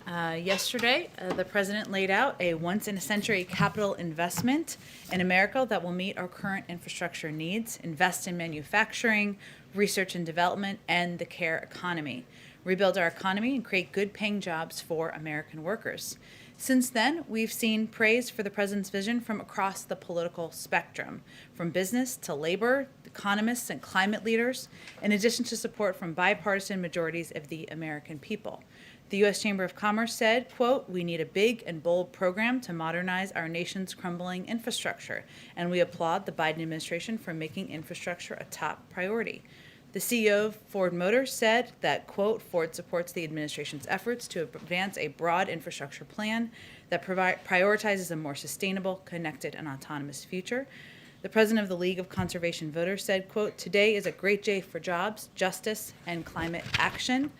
Yesterday, the president laid out a once-in-a-century capital investment in America that will meet our current infrastructure needs, invest in manufacturing, research and development, and the care economy, rebuild our economy, and create good-paying jobs for American workers. Since then, we've seen praise for the president's vision from across the political spectrum, from business to labor, economists, and climate leaders, in addition to support from bipartisan majorities of the American people. The U.S. Chamber of Commerce said, quote, "We need a big and bold program to modernize our nation's crumbling infrastructure, and we applaud the Biden administration for making infrastructure a top priority." The CEO of Ford Motors said that, quote, "Ford supports the administration's efforts to advance a broad infrastructure plan that prioritizes a more sustainable, connected, and autonomous future." The president of the League of Conservation Voters said, quote, "Today is a great day for jobs, justice, and climate action."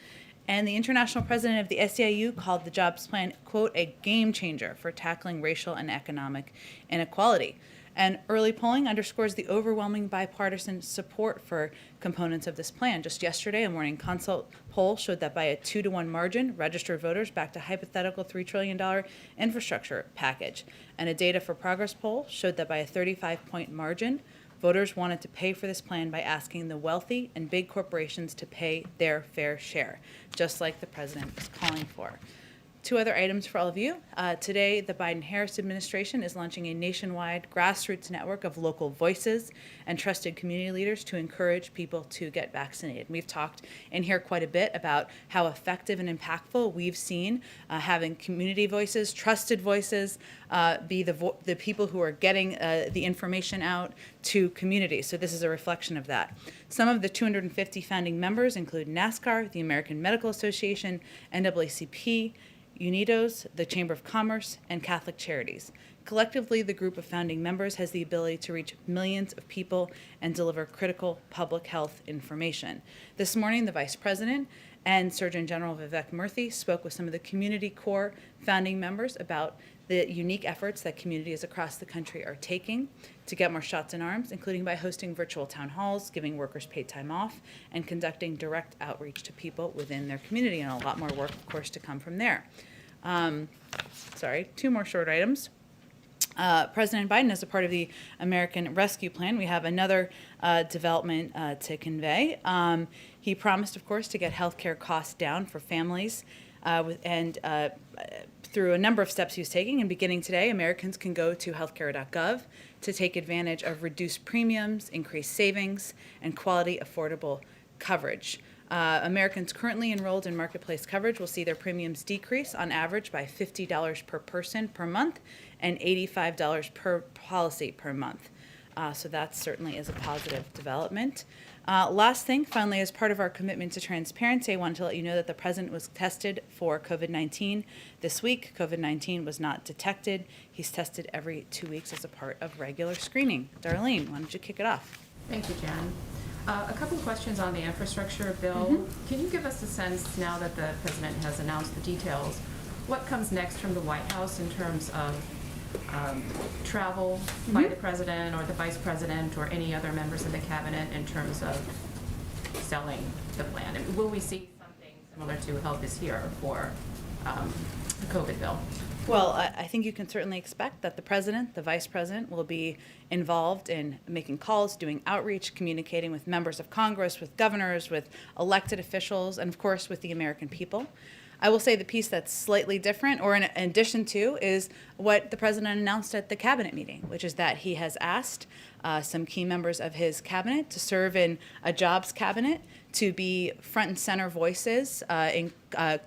And the international president of the SEIU called the jobs plan, quote, "a game changer for tackling racial and economic inequality." And early polling underscores the overwhelming bipartisan support for components of this plan. Just yesterday, a Morning Consult poll showed that by a 2-to-1 margin, registered voters backed a hypothetical $3 trillion infrastructure package. And a Data for Progress poll showed that by a 35-point margin, voters wanted to pay for this plan by asking the wealthy and big corporations to pay their fair share, just like the president is calling for. Two other items for all of you. Today, the Biden-Harris administration is launching a nationwide grassroots network of local voices and trusted community leaders to encourage people to get vaccinated. We've talked in here quite a bit about how effective and impactful we've seen having community voices, trusted voices, be the people who are getting the information out to communities. So this is a reflection of that. Some of the 250 founding members include NASCAR, the American Medical Association, NAACP, UNIDOS, the Chamber of Commerce, and Catholic Charities. Collectively, the group of founding members has the ability to reach millions of people and deliver critical public health information. This morning, the Vice President and Surgeon General Vivek Murthy spoke with some of the community core founding members about the unique efforts that communities across the country are taking to get more shots in arms, including by hosting virtual town halls, giving workers paid time off, and conducting direct outreach to people within their community, and a lot more work, of course, to come from there. Two more short items. President Biden, as a part of the American Rescue Plan, we have another development to convey. He promised, of course, to get health care costs down for families through a number of steps he was taking. And beginning today, Americans can go to healthcare.gov to take advantage of reduced premiums, increased savings, and quality, affordable coverage. Americans currently enrolled in Marketplace coverage will see their premiums decrease on average by $50 per person per month and $85 per policy per month. So that certainly is a positive development. Last thing, finally, as part of our commitment to transparency, I wanted to let you know that the president was tested for COVID-19 this week. COVID-19 was not detected. He's tested every 2 weeks as a part of regular screening. Darlene, why don't you kick it off? Thank you, Jen. A couple of questions on the infrastructure bill. Mm-hmm. Can you give us a sense, now that the president has announced the details, what comes next from the White House in terms of travel by the president or the vice president or any other members of the cabinet in terms of selling the plan? I mean, will we see something similar to Help Is Here for the COVID bill? Well, I think you can certainly expect that the president, the vice president, will be involved in making calls, doing outreach, communicating with members of Congress, with governors, with elected officials, and of course with the American people. I will say the piece that's slightly different, or in addition to, is what the president announced at the cabinet meeting, which is that he has asked some key members of his cabinet to serve in a jobs cabinet, to be front and center voices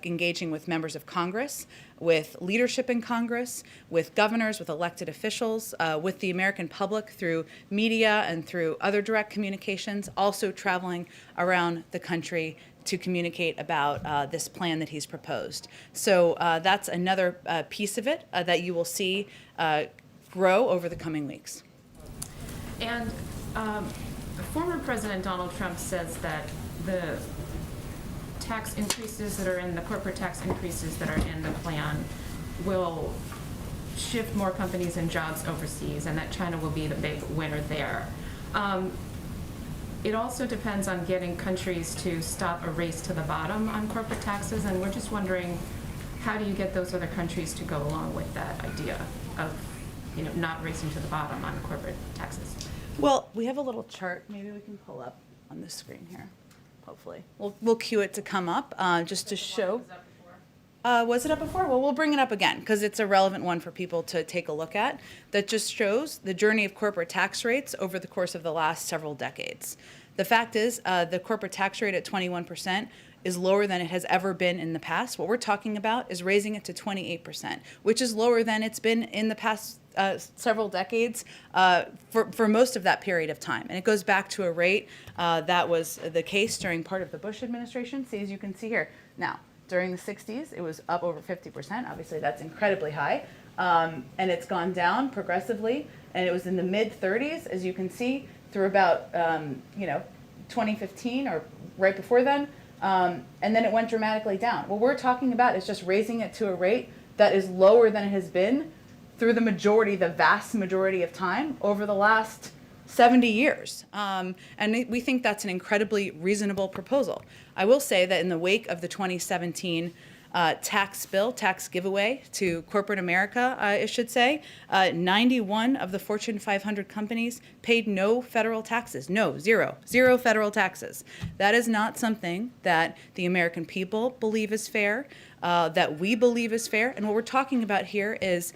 engaging with members of Congress, with leadership in Congress, with governors, with elected officials, with the American public through media and through other direct communications, also traveling around the country to communicate about this plan that he's proposed. So that's another piece of it that you will see grow over the coming weeks. And former President Donald Trump says that the tax increases that are in the corporate tax increases that are in the plan will shift more companies and jobs overseas, and that China will be the big winner there. It also depends on getting countries to stop a race to the bottom on corporate taxes, and we're just wondering how do you get those other countries to go along with that idea of, not racing to the bottom on corporate taxes? Well, we have a little chart. Maybe we can pull up on the screen here. Hopefully, we'll cue it to come up just to show. Was it up before? Well, we'll bring it up again because it's a relevant one for people to take a look at. That just shows the journey of corporate tax rates over the course of the last several decades. The fact is, the corporate tax rate at 21% is lower than it has ever been in the past. What we're talking about is raising it to 28%, which is lower than it's been in the past several decades for most of that period of time. And it goes back to a rate that was the case during part of the Bush administration. See, as you can see here. Now, during the 60s, it was up over 50%. Obviously, that's incredibly high. And it's gone down progressively. And it was in the mid-30s, as you can see, through about 2015 or right before then. And then it went dramatically down. What we're talking about is just raising it to a rate that is lower than it has been through the vast majority of time over the last 70 years. And we think that's an incredibly reasonable proposal. I will say that in the wake of the 2017 tax giveaway to corporate America, I should say, 91 of the Fortune 500 companies paid no federal taxes. Zero federal taxes. That is not something that the American people believe is fair, that we believe is fair. And what we're talking about here is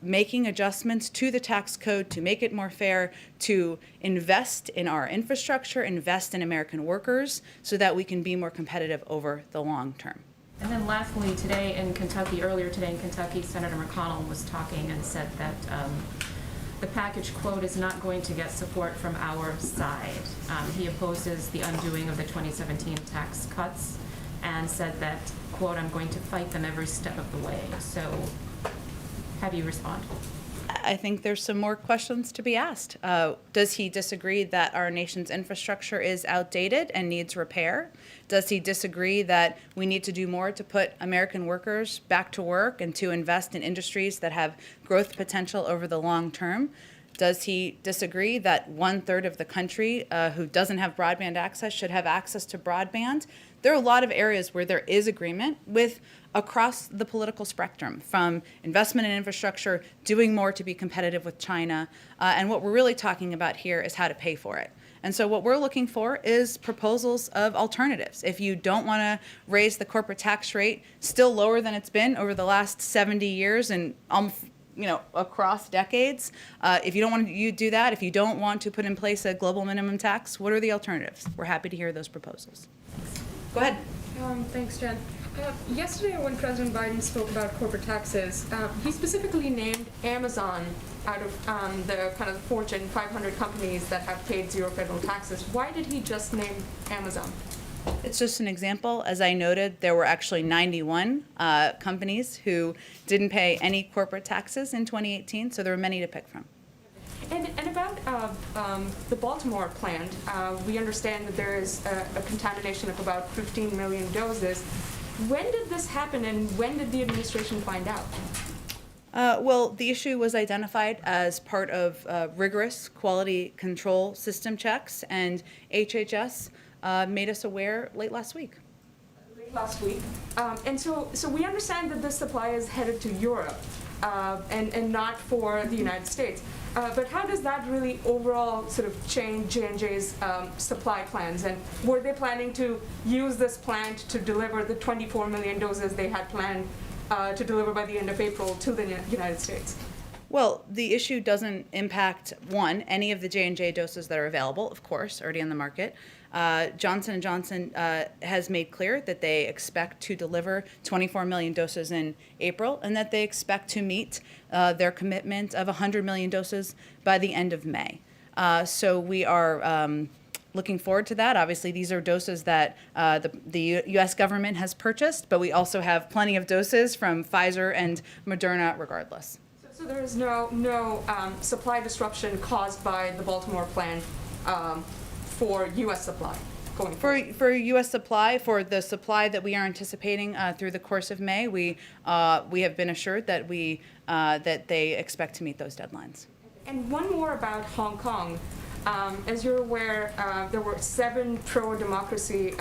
making adjustments to the tax code to make it more fair, to invest in our infrastructure, invest in American workers, so that we can be more competitive over the long term. And then lastly, earlier today in Kentucky, Senator McConnell was talking and said that the package, quote, is not going to get support from our side. He opposes the undoing of the 2017 tax cuts and said that, quote, I'm going to fight them every step of the way. So how do you respond? I think there's some more questions to be asked. Does he disagree that our nation's infrastructure is outdated and needs repair? Does he disagree that we need to do more to put American workers back to work and to invest in industries that have growth potential over the long term? Does he disagree that 1/3 of the country who doesn't have broadband access should have access to broadband? There are a lot of areas where there is agreement with across the political spectrum, from investment in infrastructure, doing more to be competitive with China, and what we're really talking about here is how to pay for it. And so what we're looking for is proposals of alternatives. If you don't want to raise the corporate tax rate still lower than it's been over the last 70 years and across decades, if you don't want to do that, if you don't want to put in place a global minimum tax, what are the alternatives? We're happy to hear those proposals. Go ahead. Thanks, Jen. Yesterday, when President Biden spoke about corporate taxes, he specifically named Amazon out of the kind of Fortune 500 companies that have paid zero federal taxes. Why did he just name Amazon? It's just an example. As I noted, there were actually 91 companies who didn't pay any corporate taxes in 2018, so there were many to pick from. And about the Baltimore plant, we understand that there is a contamination of about 15 million doses. When did this happen, and when did the administration find out? Well, the issue was identified as part of rigorous quality control system checks, and HHS made us aware late last week. And so we understand that this supply is headed to Europe and not for the United States. But how does that really overall sort of change J&J's supply plans? And were they planning to use this plant to deliver the 24 million doses they had planned to deliver by the end of April to the United States? Well, the issue doesn't impact, one, any of the J&J doses that are available, of course, already on the market. Johnson & Johnson has made clear that they expect to deliver 24 million doses in April, and that they expect to meet their commitment of 100 million doses by the end of May. So we are looking forward to that. Obviously, these are doses that the U.S. government has purchased, but we also have plenty of doses from Pfizer and Moderna regardless. So there is no supply disruption caused by the Baltimore plant for U.S. supply going forward? For U.S. supply, for the supply that we are anticipating through the course of May, we have been assured that that they expect to meet those deadlines. And one more about Hong Kong. As you're aware, there were 7 pro-democracy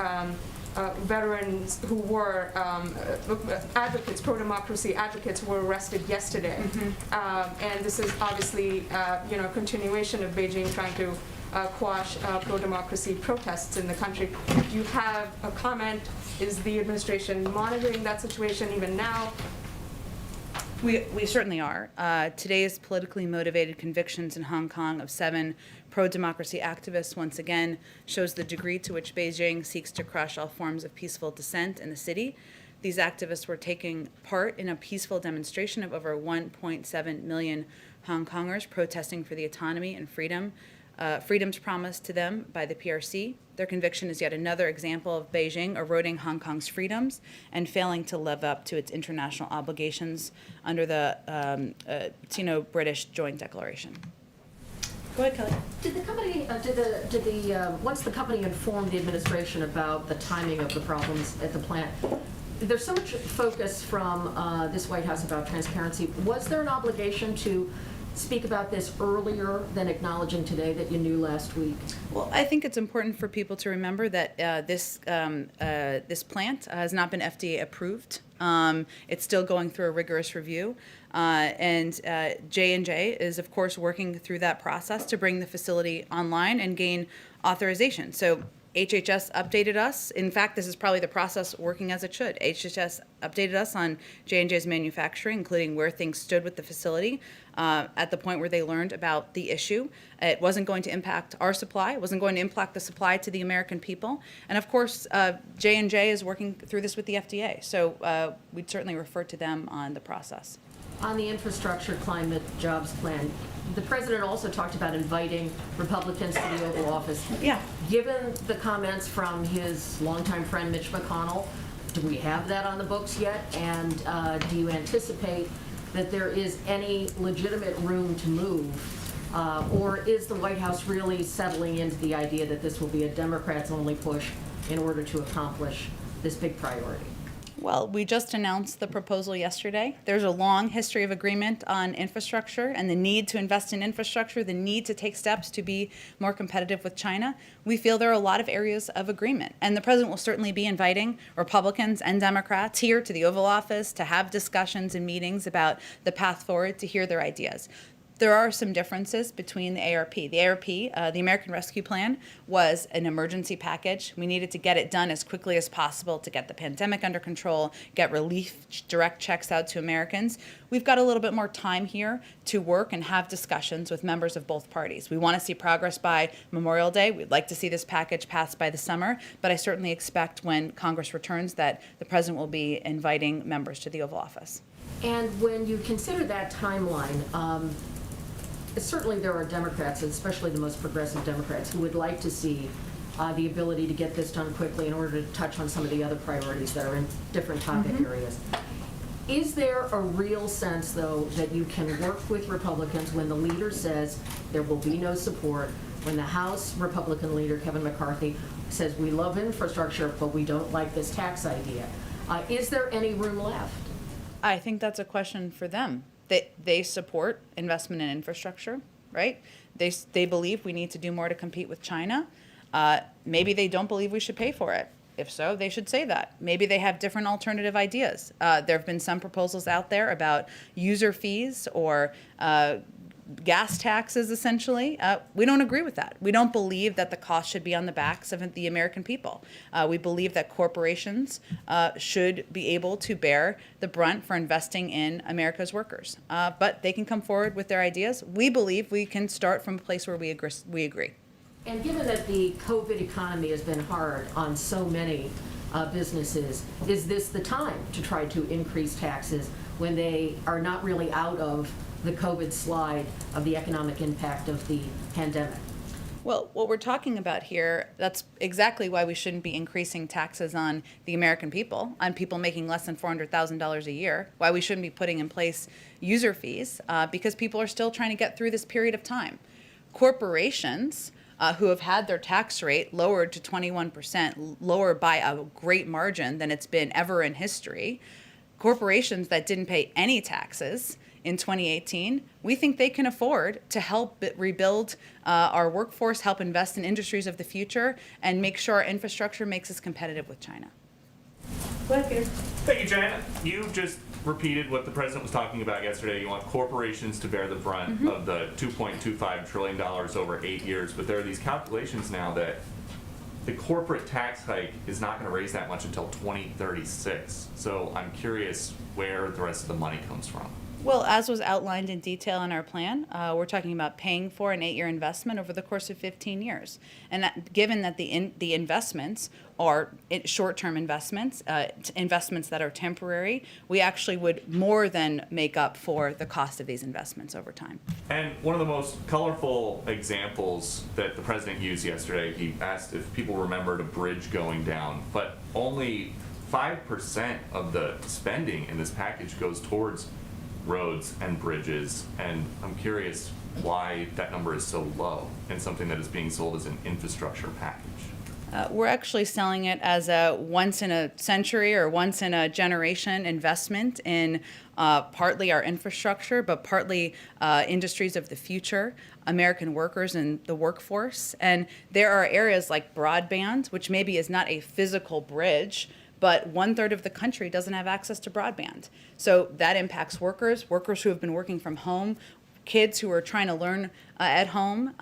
veterans who were advocates, pro-democracy advocates, were arrested yesterday. And this is obviously, a continuation of Beijing trying to quash pro-democracy protests in the country. Do you have a comment? Is the administration monitoring that situation even now? We certainly are. Today's politically motivated convictions in Hong Kong of 7 pro-democracy activists once again shows the degree to which Beijing seeks to crush all forms of peaceful dissent in the city. These activists were taking part in a peaceful demonstration of over 1.7 million Hong Kongers protesting for the autonomy and freedoms promised to them by the PRC. Their conviction is yet another example of Beijing eroding Hong Kong's freedoms and failing to live up to its international obligations under the Sino-British Joint Declaration. Go ahead, Kelly. Did the company, once the company informed the administration about the timing of the problems at the plant, there's so much focus from this White House about transparency. Was there an obligation to speak about this earlier than acknowledging today that you knew last week? Well, I think it's important for people to remember that this plant has not been FDA approved. It's still going through a rigorous review, and J&J is, of course, working through that process to bring the facility online and gain authorization. So HHS updated us. In fact, this is probably the process working as it should. HHS updated us on J&J's manufacturing, including where things stood with the facility at the point where they learned about the issue. It wasn't going to impact our supply. It wasn't going to impact the supply to the American people. And of course, J&J is working through this with the FDA. So we'd certainly refer to them on the process. On the infrastructure, climate, jobs plan, the president also talked about inviting Republicans to the Oval Office. Yeah. Given the comments from his longtime friend Mitch McConnell, do we have that on the books yet? And do you anticipate that there is any legitimate room to move? Or is the White House really settling into the idea that this will be a Democrats-only push in order to accomplish this big priority? Well, we just announced the proposal yesterday. There's a long history of agreement on infrastructure and the need to invest in infrastructure, the need to take steps to be more competitive with China. We feel there are a lot of areas of agreement. And the president will certainly be inviting Republicans and Democrats here to the Oval Office to have discussions and meetings about the path forward, to hear their ideas. There are some differences between the ARP. The ARP, the American Rescue Plan, was an emergency package. We needed to get it done as quickly as possible to get the pandemic under control, get relief direct checks out to Americans. We've got a little bit more time here to work and have discussions with members of both parties. We want to see progress by Memorial Day. We'd like to see this package passed by the summer, but I certainly expect when Congress returns that the president will be inviting members to the Oval Office. And when you consider that timeline, certainly there are Democrats, especially the most progressive Democrats, who would like to see the ability to get this done quickly in order to touch on some of the other priorities that are in different topic areas. Is there a real sense, though, that you can work with Republicans when the leader says there will be no support, when the House Republican leader, Kevin McCarthy, says we love infrastructure, but we don't like this tax idea? Is there any room left? I think that's a question for them. They support investment in infrastructure, right? They believe we need to do more to compete with China. Maybe they don't believe we should pay for it. If so, they should say that. Maybe they have different alternative ideas. There have been some proposals out there about user fees or gas taxes, essentially. We don't agree with that. We don't believe that the cost should be on the backs of the American people. We believe that corporations should be able to bear the brunt for investing in America's workers. But they can come forward with their ideas. We believe we can start from a place where we agree. And given that the COVID economy has been hard on so many businesses, is this the time to try to increase taxes when they are not really out of the COVID slide of the economic impact of the pandemic? Well, what we're talking about here, that's exactly why we shouldn't be increasing taxes on the American people, on people making less than $400,000 a year, why we shouldn't be putting in place user fees, because people are still trying to get through this period of time. Corporations who have had their tax rate lowered to 21%, lower by a great margin than it's been ever in history, corporations that didn't pay any taxes in 2018, we think they can afford to help rebuild our workforce, help invest in industries of the future, and make sure our infrastructure makes us competitive with China. Go ahead, Peter. Thank you, Jen. You just repeated what the president was talking about yesterday. You want corporations to bear the brunt of the $2.25 trillion over 8 years, but there are these calculations now that the corporate tax hike is not going to raise that much until 2036. So I'm curious where the rest of the money comes from. Well, as was outlined in detail in our plan, we're talking about paying for an 8-year investment over the course of 15 years. And given that the investments are short-term investments, investments that are temporary, we actually would more than make up for the cost of these investments over time. And one of the most colorful examples that the president used yesterday, he asked if people remembered a bridge going down, but only 5% of the spending in this package goes towards roads and bridges, and I'm curious why that number is so low in something that is being sold as an infrastructure package. We're actually selling it as a once-in-a-century or once-in-a-generation investment in partly our infrastructure, but partly industries of the future, American workers and the workforce. And there are areas like broadband, which maybe is not a physical bridge, but 1/3 of the country doesn't have access to broadband. So that impacts workers who have been working from home, kids who are trying to learn at home,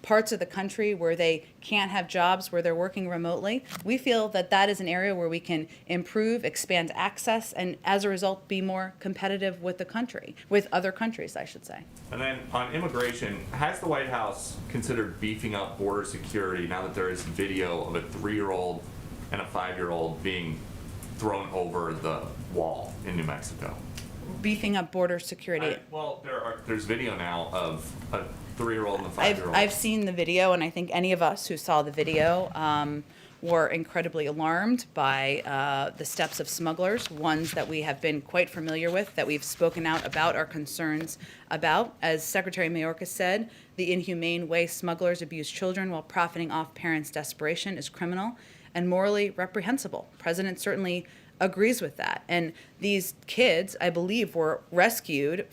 parts of the country where they can't have jobs, where they're working remotely. We feel that that is an area where we can improve, expand access, and as a result, be more competitive with the country, with other countries, I should say. And then on immigration, has the White House considered beefing up border security now that there is video of a 3-year-old and a 5-year-old being thrown over the wall in New Mexico? Beefing up border security. There's video now of a 3-year-old and a 5-year-old. I've seen the video, and I think any of us who saw the video were incredibly alarmed by the steps of smugglers, ones that we have been quite familiar with, that we've spoken out about our concerns about. As Secretary Mayorkas said, the inhumane way smugglers abuse children while profiting off parents' desperation is criminal and morally reprehensible. The president certainly agrees with that. And these kids, I believe, were rescued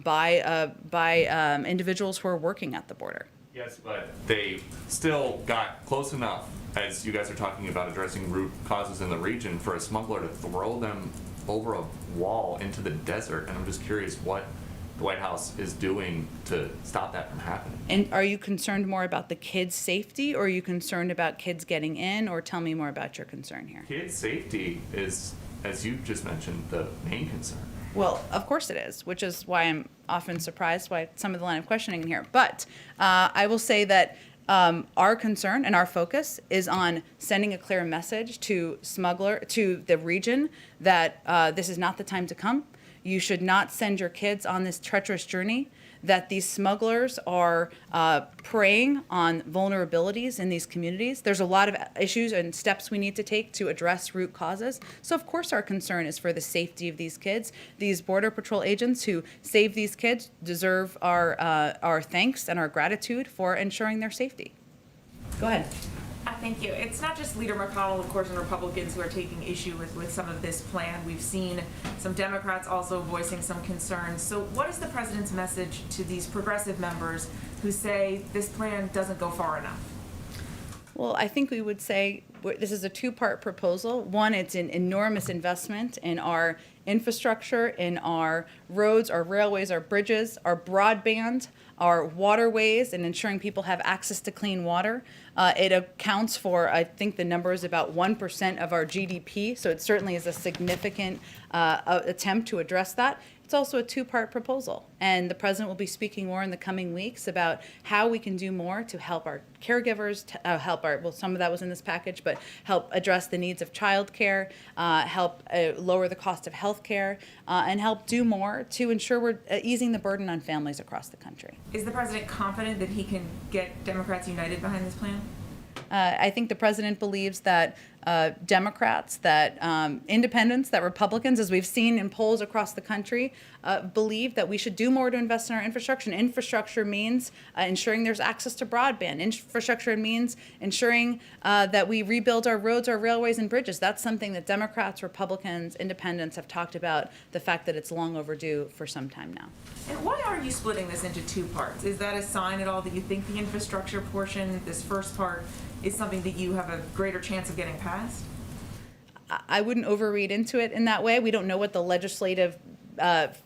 by individuals who are working at the border. Yes, but they still got close enough, as you guys are talking about addressing root causes in the region, for a smuggler to throw them over a wall into the desert. And I'm just curious what the White House is doing to stop that from happening. And are you concerned more about the kids' safety, or are you concerned about kids getting in, or tell me more about your concern here? Kids' safety is, as you just mentioned, the main concern. Well, of course it is, which is why I'm often surprised by some of the line of questioning in here. But I will say that our concern and our focus is on sending a clear message to the region that this is not the time to come. You should not send your kids on this treacherous journey, that these smugglers are preying on vulnerabilities in these communities. There's a lot of issues and steps we need to take to address root causes. So of course our concern is for the safety of these kids. These Border Patrol agents who save these kids deserve our thanks and our gratitude for ensuring their safety. Go ahead. Thank you. It's not just Leader McConnell, of course, and Republicans who are taking issue with some of this plan. We've seen some Democrats also voicing some concerns. So what is the president's message to these progressive members who say this plan doesn't go far enough? Well, I think we would say this is a 2-part proposal. One, it's an enormous investment in our infrastructure, in our roads, our railways, our bridges, our broadband, our waterways, and ensuring people have access to clean water. It accounts for, I think the number is about 1% of our GDP, so it certainly is a significant attempt to address that. It's also a 2-part proposal, and the president will be speaking more in the coming weeks about how we can do more to help our caregivers, some of that was in this package, but help address the needs of childcare, help lower the cost of health care, and help do more to ensure we're easing the burden on families across the country. Is the president confident that he can get Democrats united behind this plan? I think the president believes that Democrats, that independents, that Republicans, as we've seen in polls across the country, believe that we should do more to invest in our infrastructure. And infrastructure means ensuring there's access to broadband. Infrastructure means ensuring that we rebuild our roads, our railways, and bridges. That's something that Democrats, Republicans, independents have talked about, the fact that it's long overdue for some time now. And why are you splitting this into two parts? Is that a sign at all that you think the infrastructure portion, this first part, is something that you have a greater chance of getting passed? I wouldn't overread into it in that way. We don't know what the legislative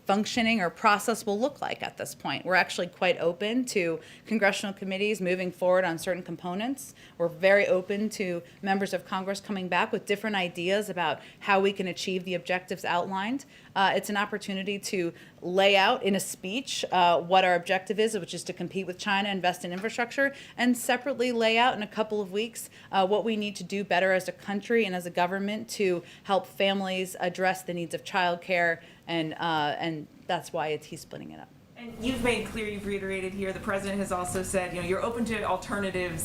functioning or process will look like at this point. We're actually quite open to congressional committees moving forward on certain components. We're very open to members of Congress coming back with different ideas about how we can achieve the objectives outlined. It's an opportunity to lay out in a speech what our objective is, which is to compete with China, invest in infrastructure, and separately lay out in a couple of weeks what we need to do better as a country and as a government to help families address the needs of childcare, and that's why he's splitting it up. And you've made clear, you've reiterated here, the president has also said, you're open to alternative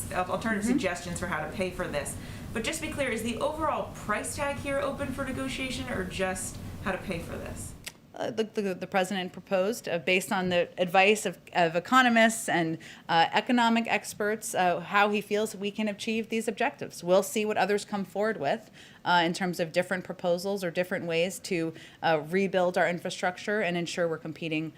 suggestions for how to pay for this. But just to be clear, is the overall price tag here open for negotiation, or just how to pay for this? The president proposed, based on the advice of economists and economic experts, how he feels we can achieve these objectives. We'll see what others come forward with in terms of different proposals or different ways to rebuild our infrastructure and ensure we're competing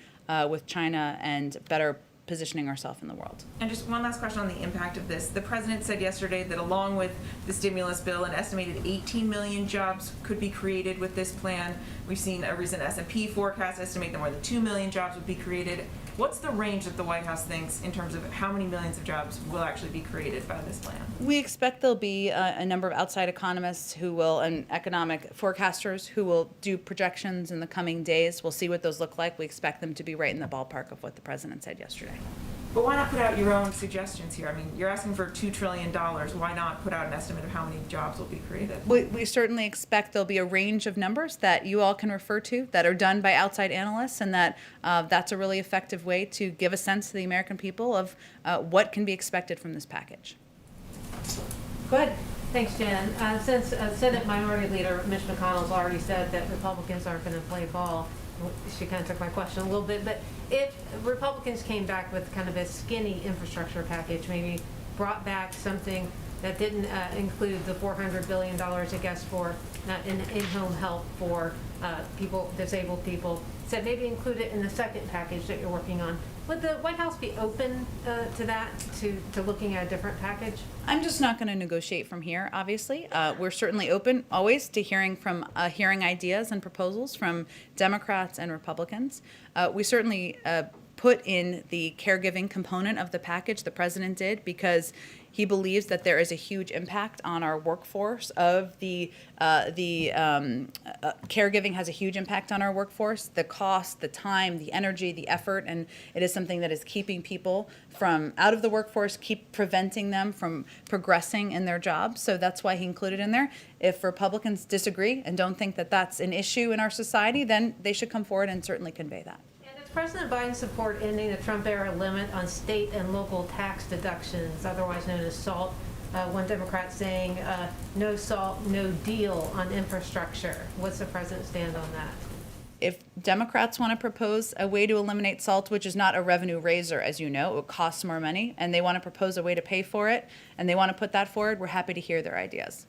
with China and better positioning ourselves in the world. And just one last question on the impact of this. The president said yesterday that along with the stimulus bill, an estimated 18 million jobs could be created with this plan. We've seen a recent S&P forecast estimate that more than 2 million jobs would be created. What's the range that the White House thinks in terms of how many millions of jobs will actually be created by this plan? We expect there'll be a number of outside economists who will, and economic forecasters who will do projections in the coming days. We'll see what those look like. We expect them to be right in the ballpark of what the president said yesterday. But why not put out your own suggestions here? I mean, you're asking for $2 trillion. Why not put out an estimate of how many jobs will be created? We certainly expect there'll be a range of numbers that you all can refer to that are done by outside analysts, and that that's a really effective way to give a sense to the American people of what can be expected from this package. Good. Thanks, Jen. Since Senate Minority Leader Mitch McConnell's already said that Republicans aren't going to play ball, she kind of took my question a little bit, but if Republicans came back with kind of a skinny infrastructure package, maybe brought back something that didn't include the $400 billion, I guess, for in-home help for disabled people, said maybe include it in the second package that you're working on, would the White House be open to that, to looking at a different package? I'm just not going to negotiate from here, obviously. We're certainly open always to hearing ideas and proposals from Democrats and Republicans. We certainly put in the caregiving component of the package, the president did, because he believes that there is a huge impact on our workforce of caregiving has a huge impact on our workforce, the cost, the time, the energy, the effort, and it is something that is keeping people from out of the workforce, preventing them from progressing in their jobs. So that's why he included in there. If Republicans disagree and don't think that that's an issue in our society, then they should come forward and certainly convey that. Does President Biden support ending the Trump-era limit on state and local tax deductions, otherwise known as SALT? One Democrat saying no SALT, no deal on infrastructure. What's the president's stand on that? If Democrats want to propose a way to eliminate SALT, which is not a revenue raiser, as you know, it costs more money, and they want to propose a way to pay for it, and they want to put that forward, we're happy to hear their ideas.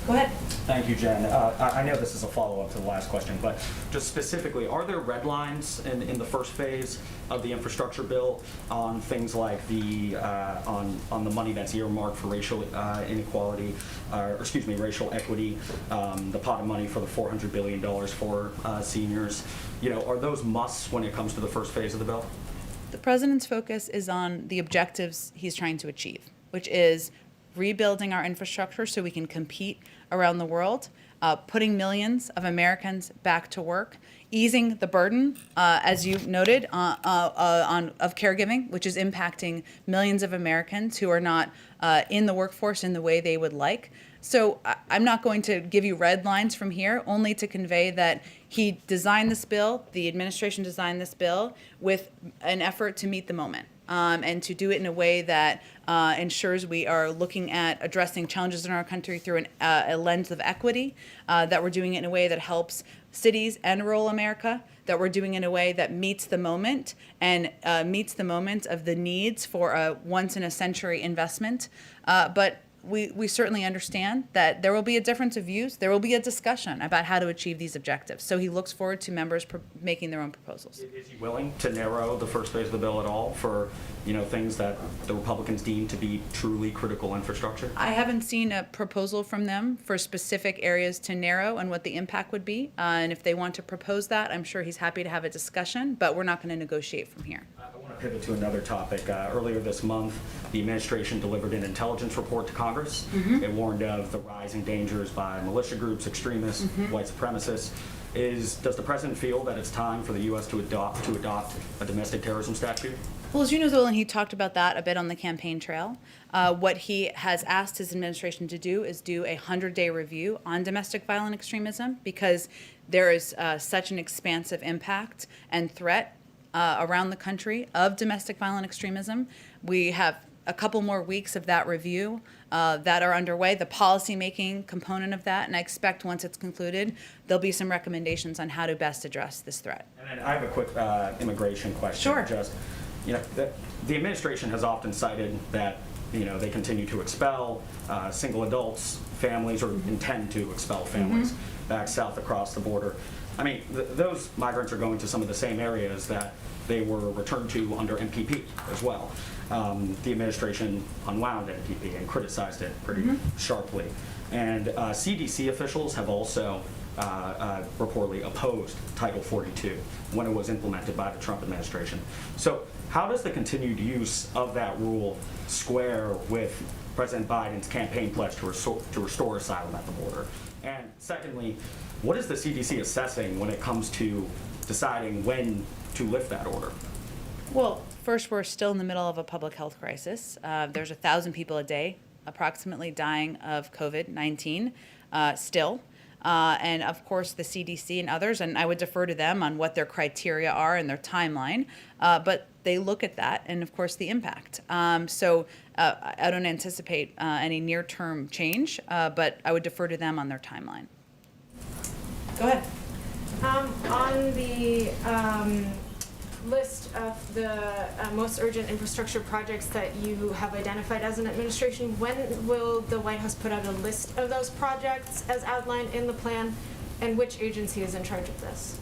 Go ahead. Thank you, Jen. I know this is a follow-up to the last question, but just specifically, are there red lines in the first phase of the infrastructure bill on things like the on the money that's earmarked for racial inequality, racial equity, the pot of money for the $400 billion for seniors? Are those musts when it comes to the first phase of the bill? The president's focus is on the objectives he's trying to achieve, which is rebuilding our infrastructure so we can compete around the world, putting millions of Americans back to work, easing the burden, as you noted, of caregiving, which is impacting millions of Americans who are not in the workforce in the way they would like. So I'm not going to give you red lines from here, only to convey that he designed this bill, the administration designed this bill with an effort to meet the moment. and to do it in a way that ensures we are looking at addressing challenges in our country through a lens of equity, that we're doing it in a way that helps cities and rural America, that we're doing it in a way that meets the moment and meets the moment of the needs for a once-in-a-century investment. But we certainly understand that there will be a difference of views. There will be a discussion about how to achieve these objectives. So he looks forward to members making their own proposals. Is he willing to narrow the first phase of the bill at all for, things that the Republicans deem to be truly critical infrastructure? I haven't seen a proposal from them for specific areas to narrow and what the impact would be. And if they want to propose that, I'm sure he's happy to have a discussion, but we're not going to negotiate from here. I want to pivot to another topic. Earlier this month, the administration delivered an intelligence report to Congress. It warned of the rising dangers by militia groups, extremists, white supremacists. Does the president feel that it's time for the U.S. to adopt a domestic terrorism statute? Well, as you know, Zolan, he talked about that a bit on the campaign trail. What he has asked his administration to do is do a 100-day review on domestic violent extremism, because there is such an expansive impact and threat around the country of domestic violent extremism. We have a couple more weeks of that review that are underway, the policy-making component of that, and I expect once it's concluded, there'll be some recommendations on how to best address this threat. And then I have a quick immigration question. Sure. The administration has often cited that, they continue to expel single adults, families, or intend to expel families back south across the border. I mean, those migrants are going to some of the same areas that they were returned to under MPP as well. The administration unwound MPP and criticized it pretty sharply. And CDC officials have also reportedly opposed Title 42 when it was implemented by the Trump administration. So how does the continued use of that rule square with President Biden's campaign pledge to restore asylum at the border? And secondly, what is the CDC assessing when it comes to deciding when to lift that order? Well, first, we're still in the middle of a public health crisis. There's 1,000 people a day approximately dying of COVID-19 still. And of course, the CDC and others, and I would defer to them on what their criteria are and their timeline, but they look at that and, of course, the impact. So I don't anticipate any near-term change, but I would defer to them on their timeline. Go ahead. On the list of the most urgent infrastructure projects that you have identified as an administration, when will the White House put out a list of those projects as outlined in the plan, and which agency is in charge of this?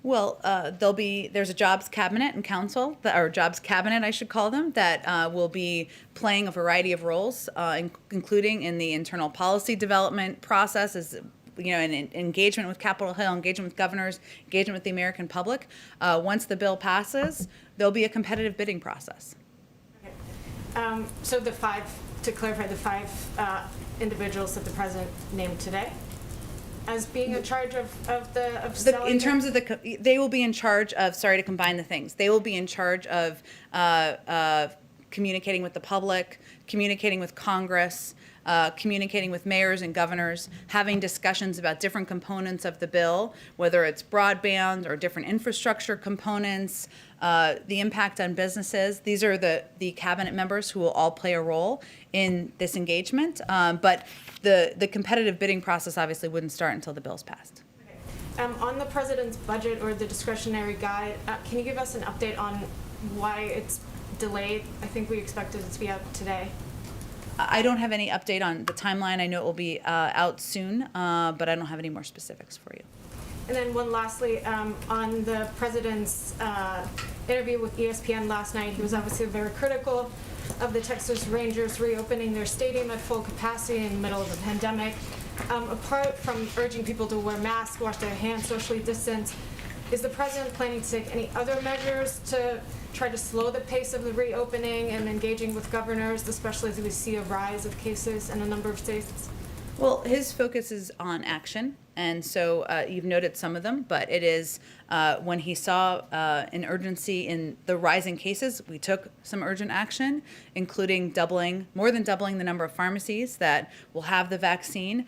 Well, there's a jobs cabinet and council, or jobs cabinet, I should call them, that will be playing a variety of roles, including in the internal policy development process, and engagement with Capitol Hill, engagement with governors, engagement with the American public. Once the bill passes, there'll be a competitive bidding process. Okay. So to clarify, the five individuals that the president named today as being in charge of selling? In terms of they will be in charge of, sorry to combine the things, they will be in charge of communicating with the public, communicating with Congress, communicating with mayors and governors, having discussions about different components of the bill, whether it's broadband or different infrastructure components, the impact on businesses. These are the cabinet members who will all play a role in this engagement. But the competitive bidding process obviously wouldn't start until the bill's passed. Okay. On the president's budget or the discretionary guide, can you give us an update on why it's delayed? I think we expected it to be out today. I don't have any update on the timeline. I know it will be out soon, but I don't have any more specifics for you. And then one lastly, on the president's interview with ESPN last night, he was obviously very critical of the Texas Rangers reopening their stadium at full capacity in the middle of a pandemic. Apart from urging people to wear masks, wash their hands, socially distance, is the president planning to take any other measures to try to slow the pace of the reopening and engaging with governors, especially as we see a rise of cases in a number of states? Well, his focus is on action, and so you've noted some of them, but it is when he saw an urgency in the rising cases, we took some urgent action, including more than doubling the number of pharmacies that will have the vaccine,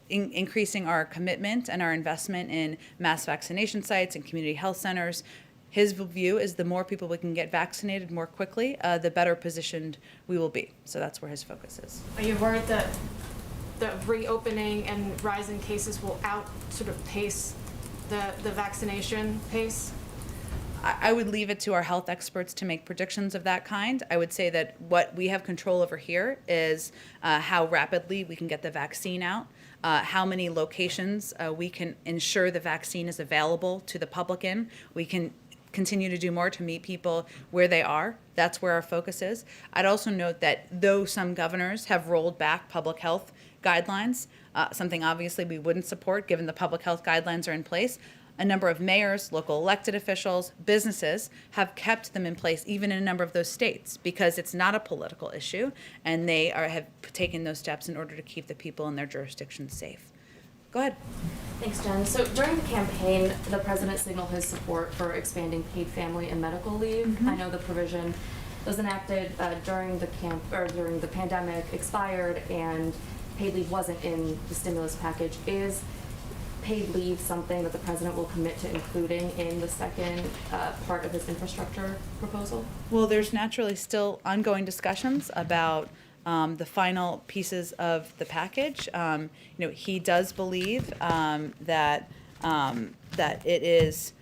increasing our commitment and our investment in mass vaccination sites and community health centers, his view is the more people we can get vaccinated more quickly, the better positioned we will be. So that's where his focus is. Are you worried that the reopening and rise in cases will outpace the vaccination pace? I would leave it to our health experts to make predictions of that kind. I would say that what we have control over here is how rapidly we can get the vaccine out, how many locations we can ensure the vaccine is available to the public in. We can continue to do more to meet people where they are. That's where our focus is. I'd also note that though some governors have rolled back public health guidelines, something obviously we wouldn't support given the public health guidelines are in place, a number of mayors, local elected officials, businesses have kept them in place even in a number of those states because it's not a political issue, and they have taken those steps in order to keep the people in their jurisdictions safe. Go ahead. Thanks, Jen. So during the campaign, the president signaled his support for expanding paid family and medical leave. I know the provision was enacted during the pandemic, expired, and paid leave wasn't in the stimulus package. Is paid leave something that the president will commit to including in the second part of his infrastructure proposal? Well, there's naturally still ongoing discussions about the final pieces of the package. He does believe that it is.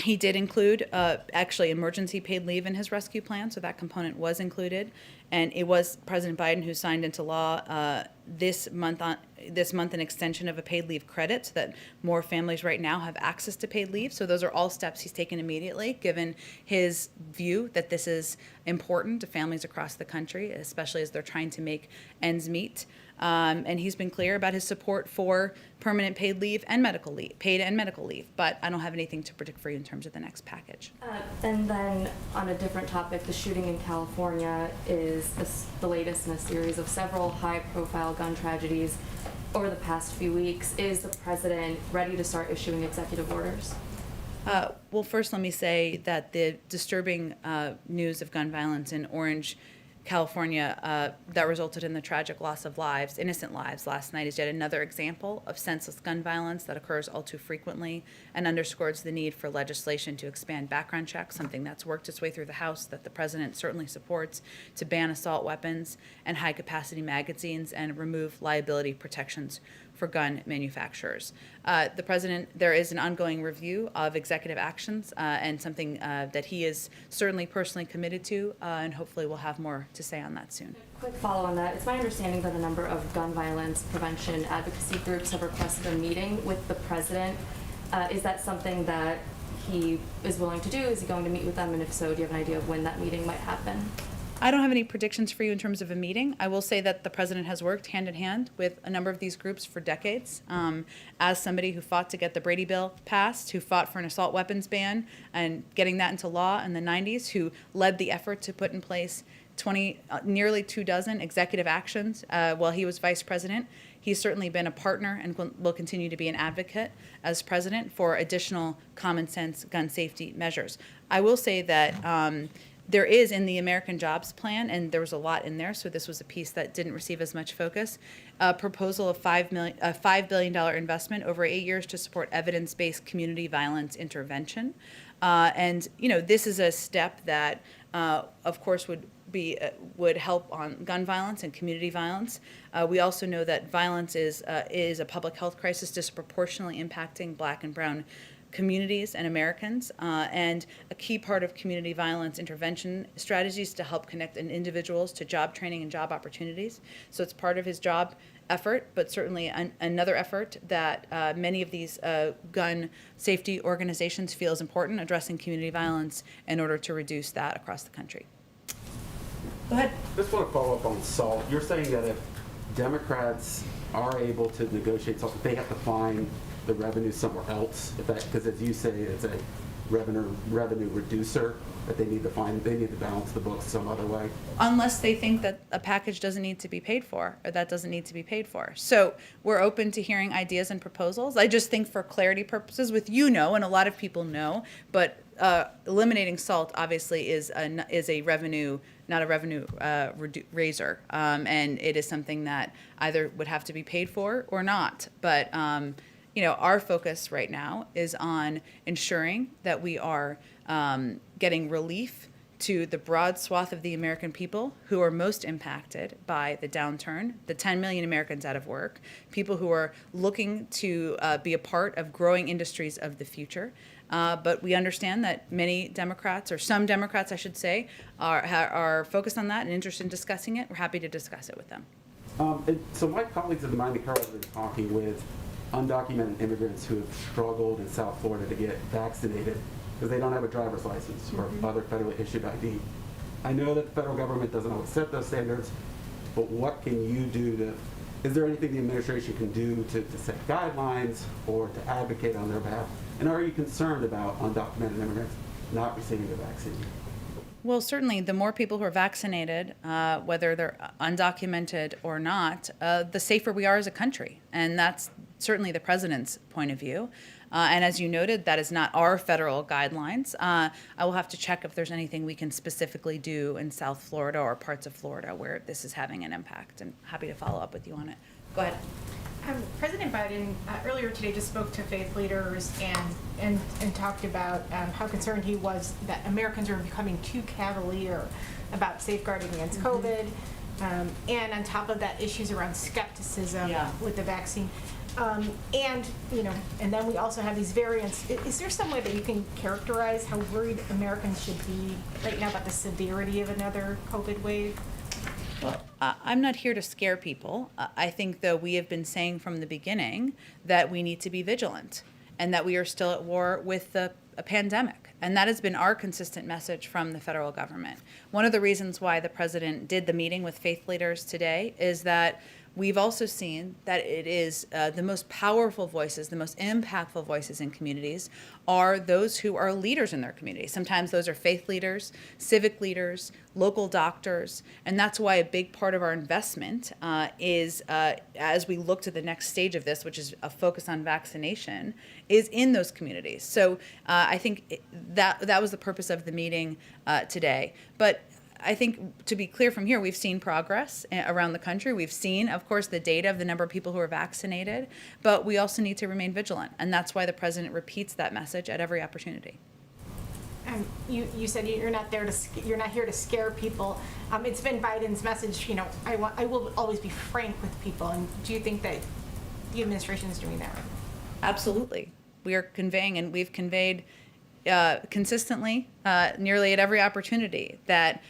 He did include actually emergency paid leave in his rescue plan, so that component was included, and it was President Biden who signed into law this month an extension of a paid leave credit so that more families right now have access to paid leave. So those are all steps he's taken immediately, given his view that this is important to families across the country, especially as they're trying to make ends meet. And he's been clear about his support for permanent paid leave and medical leave, paid and medical leave. But I don't have anything to predict for you in terms of the next package. And then on a different topic, the shooting in California is the latest in a series of several high-profile gun tragedies over the past few weeks. Is the president ready to start issuing executive orders? Well, first let me say that the disturbing news of gun violence in Orange, California, that resulted in the tragic loss of lives, innocent lives, last night is yet another example of senseless gun violence that occurs all too frequently and underscores the need for legislation to expand background checks, something that's worked its way through the House that the president certainly supports, to ban assault weapons and high-capacity magazines and remove liability protections for gun manufacturers. The president, there is an ongoing review of executive actions and something that he is certainly personally committed to, and hopefully we'll have more to say on that soon. Quick follow on that. It's my understanding that a number of gun violence prevention advocacy groups have requested a meeting with the president. Is that something that he is willing to do? Is he going to meet with them? And if so, do you have an idea of when that meeting might happen? I don't have any predictions for you in terms of a meeting. I will say that the president has worked hand in hand with a number of these groups for decades. As somebody who fought to get the Brady Bill passed, who fought for an assault weapons ban and getting that into law in the 90s, who led the effort to put in place nearly 24 executive actions while he was vice president. He's certainly been a partner and will continue to be an advocate as president for additional common sense gun safety measures. I will say that there is in the American Jobs Plan, and there was a lot in there, so this was a piece that didn't receive as much focus, a proposal of $5 billion investment over 8 years to support evidence-based community violence intervention. And this is a step that, of course, would help on gun violence and community violence. We also know that violence is a public health crisis disproportionately impacting Black and brown communities and Americans, and a key part of community violence intervention strategies to help connect individuals to job training and job opportunities. So it's part of his job effort, but certainly another effort that many of these gun safety organizations feel is important, addressing community violence in order to reduce that across the country. Go ahead. Just want to follow up on SALT. You're saying that if Democrats are able to negotiate SALT, they have to find the revenue somewhere else, because as you say, it's a revenue reducer that they need to balance the books some other way. Unless they think that a package doesn't need to be paid for, or that doesn't need to be paid for. So we're open to hearing ideas and proposals. I just think for clarity purposes, and a lot of people know, but eliminating SALT obviously is a revenue, not a revenue raiser, and it is something that either would have to be paid for or not. But our focus right now is on ensuring that we are getting relief to the broad swath of the American people who are most impacted by the downturn, the 10 million Americans out of work, people who are looking to be a part of growing industries of the future. But we understand that many Democrats, or some Democrats, I should say, are focused on that and interested in discussing it. We're happy to discuss it with them. And so my colleagues of mine in Carroll have been talking with undocumented immigrants who have struggled in South Florida to get vaccinated because they don't have a driver's license or other federally issued ID. I know that the federal government doesn't always set those standards, but what can you do is there anything the administration can do to set guidelines or to advocate on their behalf? And are you concerned about undocumented immigrants not receiving the vaccine? Well, certainly, the more people who are vaccinated, whether they're undocumented or not, the safer we are as a country. And that's certainly the president's point of view. And as you noted, that is not our federal guidelines. I will have to check if there's anything we can specifically do in South Florida or parts of Florida where this is having an impact. And happy to follow up with you on it. Go ahead. President Biden earlier today just spoke to faith leaders and talked about how concerned he was that Americans are becoming too cavalier about safeguarding against COVID, and on top of that, issues around skepticism with the vaccine. And then we also have these variants. Is there some way that you can characterize how worried Americans should be right now about the severity of another COVID wave? Well, I'm not here to scare people. I think, though, we have been saying from the beginning that we need to be vigilant and that we are still at war with a pandemic. And that has been our consistent message from the federal government. One of the reasons why the president did the meeting with faith leaders today is that we've also seen that it is the most powerful voices, the most impactful voices in communities are those who are leaders in their community. Sometimes those are faith leaders, civic leaders, local doctors, and that's why a big part of our investment is, as we look to the next stage of this, which is a focus on vaccination, is in those communities. So I think that was the purpose of the meeting today. But I think, to be clear from here, we've seen progress around the country. We've seen, of course, the data of the number of people who are vaccinated, but we also need to remain vigilant, and that's why the president repeats that message at every opportunity. You said you're not here to scare people. It's been Biden's message. I will always be frank with people. And do you think that the administration is doing that right? Absolutely, we are conveying, and we've conveyed consistently, nearly at every opportunity, that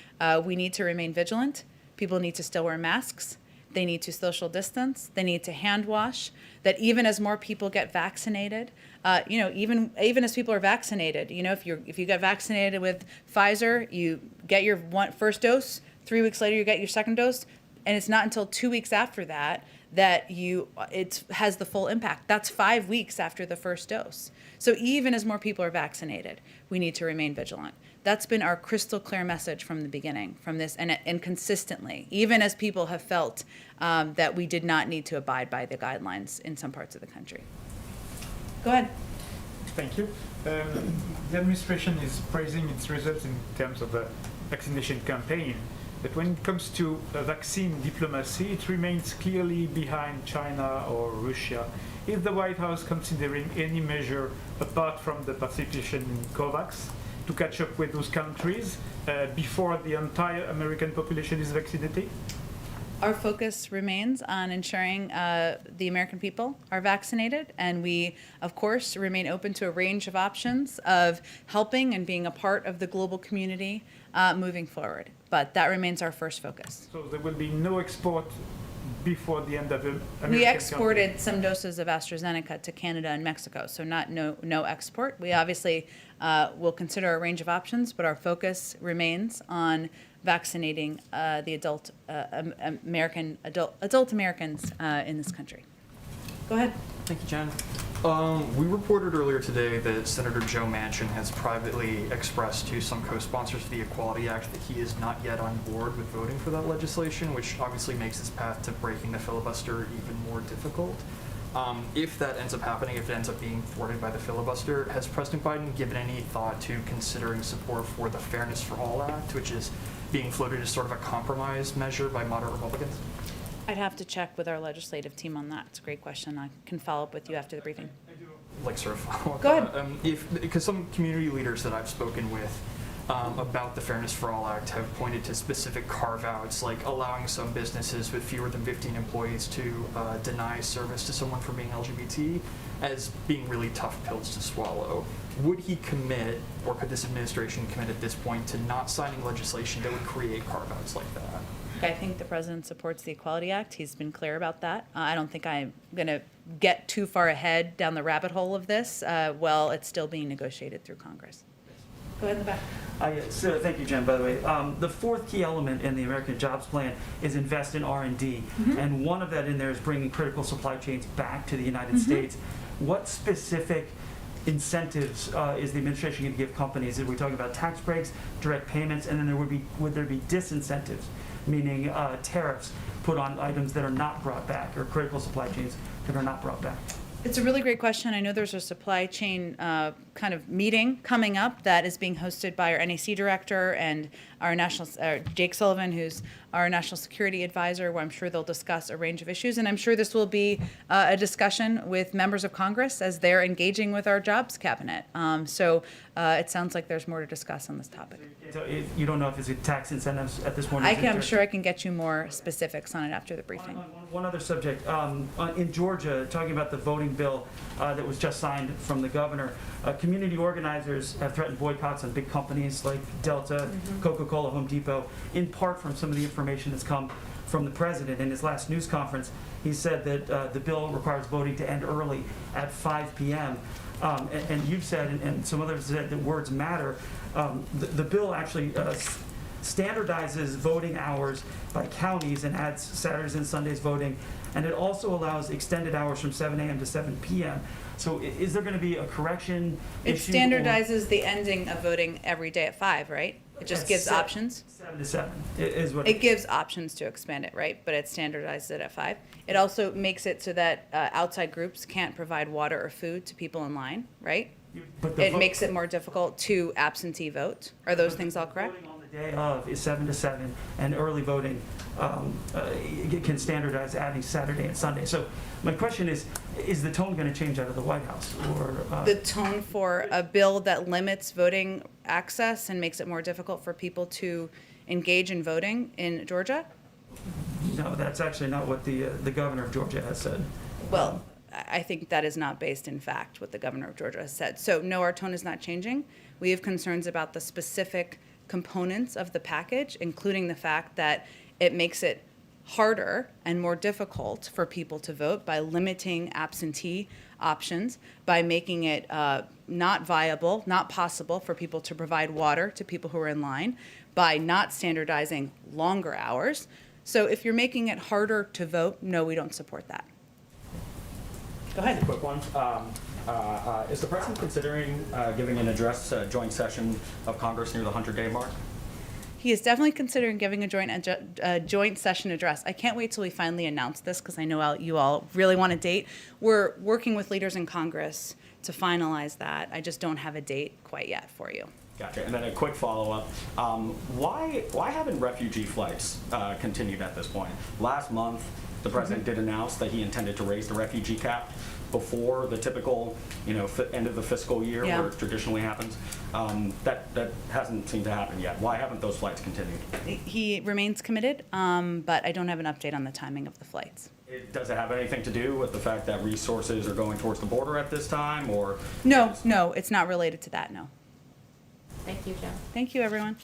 we need to remain vigilant. People need to still wear masks. They need to social distance. They need to hand wash. That even as more people get vaccinated, even as people are vaccinated, if you get vaccinated with Pfizer, you get your first dose. 3 weeks later, you get your second dose, and it's not until 2 weeks after that it has the full impact. That's 5 weeks after the first dose. So even as more people are vaccinated, we need to remain vigilant. That's been our crystal clear message from the beginning, from this, and consistently, even as people have felt that we did not need to abide by the guidelines in some parts of the country. Go ahead. Thank you. The administration is praising its results in terms of the vaccination campaign. But when it comes to vaccine diplomacy, it remains clearly behind China or Russia. Is the White House considering any measure apart from the participation in COVAX to catch up with those countries before the entire American population is vaccinated? Our focus remains on ensuring the American people are vaccinated, and we, of course, remain open to a range of options of helping and being a part of the global community moving forward. But that remains our first focus. So there will be no export before the end of the American We exported campaign. some doses of AstraZeneca to Canada and Mexico, so no export. We obviously will consider a range of options, but our focus remains on vaccinating the adult Americans in this country. Go ahead. Thank you, Jen. We reported earlier today that Senator Joe Manchin has privately expressed to some co-sponsors of the Equality Act that he is not yet on board with voting for that legislation, which obviously makes his path to breaking the filibuster even more difficult. If that ends up happening, if it ends up being thwarted by the filibuster, has President Biden given any thought to considering support for the Fairness for All Act, which is being floated as sort of a compromise measure by moderate Republicans? I'd have to check with our legislative team on that. It's a great question. I can follow up with you after the briefing. Like sort of follow up. Go ahead. Because some community leaders that I've spoken with about the Fairness for All Act have pointed to specific carve-outs, like allowing some businesses with fewer than 15 employees to deny service to someone for being LGBT as being really tough pills to swallow. Would he commit, or could this administration commit at this point, to not signing legislation that would create carve-outs like that? I think the president supports the Equality Act. He's been clear about that. I don't think I'm going to get too far ahead down the rabbit hole of this while it's still being negotiated through Congress. Go ahead in the back. So thank you, Jen, by the way. The fourth key element in the American Jobs Plan is invest in R&D. And one of that in there is bringing critical supply chains back to the United States. What specific incentives is the administration going to give companies? Are we talking about tax breaks, direct payments, and then would there be disincentives, meaning tariffs put on items that are not brought back, or critical supply chains that are not brought back? It's a really great question. I know there's a supply chain kind of meeting coming up that is being hosted by our NEC director and our Jake Sullivan, who's our national security advisor, where I'm sure they'll discuss a range of issues. And I'm sure this will be a discussion with members of Congress as they're engaging with our jobs cabinet. So it sounds like there's more to discuss on this topic. So you don't know if it's tax incentives at this point? I'm sure I can get you more specifics on it after the briefing. One other subject. In Georgia, talking about the voting bill that was just signed from the governor, community organizers have threatened boycotts on big companies like Delta, Coca-Cola, Home Depot, in part from some of the information that's come from the president. In his last news conference, he said that the bill requires voting to end early at 5 p.m. And you've said, and some others said, that words matter. The bill actually standardizes voting hours by counties and adds Saturdays and Sundays voting, and it also allows extended hours from 7 a.m. to 7 p.m. So is there going to be a correction It issue? standardizes the ending of voting every day at 5, right? It just gives options. 7 to 7 is what It gives options to expand it, right? But it standardizes it at 5. It also makes it so that outside groups can't provide water or food to people in line, right? But It makes it more difficult to absentee vote. Are those things all correct? Voting on the day of is 7 to 7, and early voting can standardize adding Saturday and Sunday. So my question is the tone going to change out of the White House? Or The tone for a bill that limits voting access and makes it more difficult for people to engage in voting in Georgia? No, that's actually not what the governor of Georgia has said. Well, I think that is not based in fact what the governor of Georgia has said. So no, our tone is not changing. We have concerns about the specific components of the package, including the fact that it makes it harder and more difficult for people to vote by limiting absentee options, by making it not viable, not possible for people to provide water to people who are in line, by not standardizing longer hours. So if you're making it harder to vote, no, we don't support that. Go ahead. Quick one. Is the president considering giving an address, a joint session of Congress near the 100-day mark? He is definitely considering giving a joint session address. I can't wait till we finally announce this because I know you all really want a date. We're working with leaders in Congress to finalize that. I just don't have a date quite yet for you. Gotcha. And then a quick follow-up. Why haven't refugee flights continued at this point? Last month, the president did announce that he intended to raise the refugee cap before the typical, end of the fiscal year where it traditionally happens. That hasn't seemed to happen yet. Why haven't those flights continued? He remains committed, but I don't have an update on the timing of the flights. Does it have anything to do with the fact that resources are going towards the border at this time, or? No, it's not related to that, no. Thank you, Jim. Thank you, everyone.